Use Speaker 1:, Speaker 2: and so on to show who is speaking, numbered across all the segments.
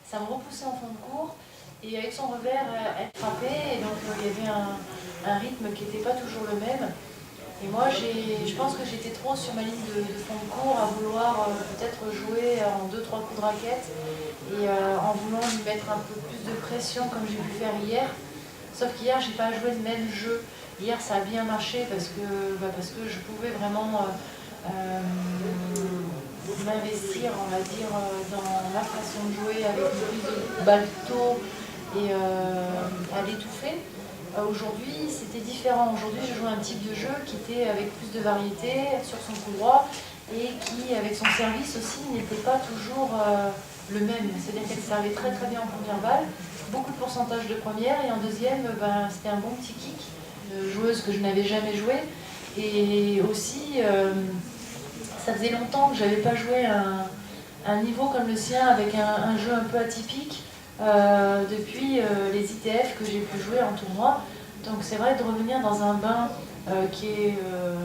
Speaker 1: ça me repoussait en fond de cours. Et avec son revers, elle frappait, et donc il y avait un rythme qui n'était pas toujours le même. Et moi, je pense que j'étais trop sur ma ligne de fond de cours à vouloir peut-être jouer en 2-3 coups de raquette et en voulant lui mettre un peu plus de pression comme j'ai pu faire hier. Sauf qu'hier, j'ai pas joué le même jeu. Hier, ça a bien marché parce que je pouvais vraiment m'investir, on va dire, dans ma façon de jouer avec une prise de balle tôt et à l'étouffer. Aujourd'hui, c'était différent. Aujourd'hui, je jouais un type de jeu qui était avec plus de variété sur son coup droit et qui, avec son service aussi, n'était pas toujours le même. C'est-à-dire qu'elle servait très très bien en première balle, beaucoup de pourcentage de première, et en deuxième, c'était un bon petit kick. Une joueuse que je n'avais jamais joué. Et aussi, ça faisait longtemps que je n'avais pas joué un niveau comme le sien avec un jeu un peu atypique. Depuis les ITF que j'ai pu jouer en tournoi. Donc c'est vrai de revenir dans un bain qui est,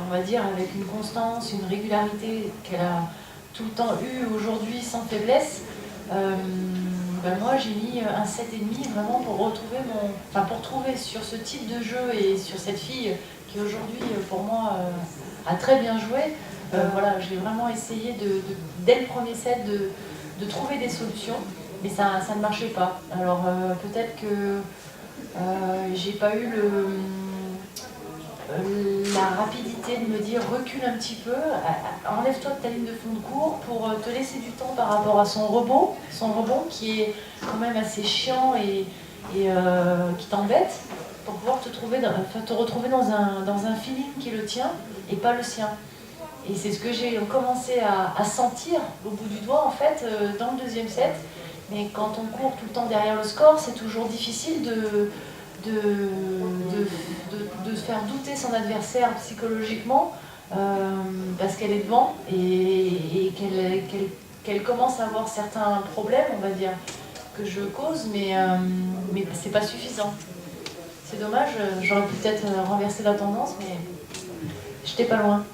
Speaker 1: on va dire, avec une constance, une régularité qu'elle a tout le temps eu aujourd'hui sans faiblesse. Moi j'ai mis un 7,5 vraiment pour retrouver pour trouver sur ce type de jeu et sur cette fille qui aujourd'hui pour moi a très bien joué. Voilà, j'ai vraiment essayé dès le premier set de trouver des solutions. Mais ça ne marchait pas. Alors peut-être que j'ai pas eu la rapidité de me dire recule un petit peu, enlève-toi de ta ligne de fond de cours pour te laisser du temps par rapport à son rebond qui est quand même assez chiant et qui t'embête, pour pouvoir te retrouver dans un feeling qui est le tien et pas le sien. Et c'est ce que j'ai commencé à sentir au bout du doigt en fait dans le deuxième set. Mais quand on court tout le temps derrière le score, c'est toujours difficile de faire douter son adversaire psychologiquement parce qu'elle est devant et qu'elle commence à avoir certains problèmes, on va dire, que je cause, mais c'est pas suffisant. C'est dommage, j'aurais pu peut-être renverser la tendance, mais j'étais pas loin.